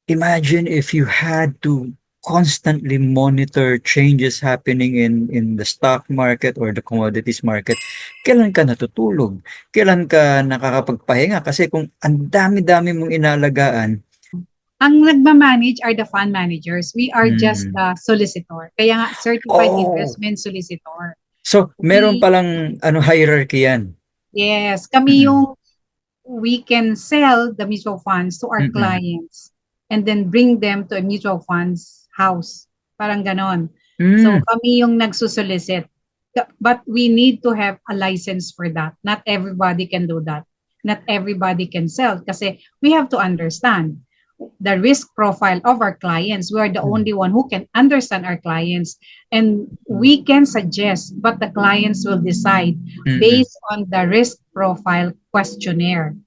Imagine if you had to constantly monitor changes happening in the stock market or the commodities market. Kailan ka natutulog? Kailan ka nakakapagpahinga? Kasi kung ang dami-dami mong inalagaan. Ang nagma-manage are the fund managers. We are just Mm. the solicitor. Kaya nga, certified Oh, investment solicitor. so meron We, palang ano hierarchy yan? yes, kami Mm, yung we can sell the mutual funds to our mm, clients and then bring them to a mutual funds house. Parang ganon. So hmm, kami yung nagsusolicit. But we need to have a license for that. Not everybody can do that. Not everybody can sell kasi we have to understand the risk profile of our clients. We are the hmm, only one who can understand our clients and hmm, we can suggest, but the clients will decide mm. based on the risk profile questionnaire.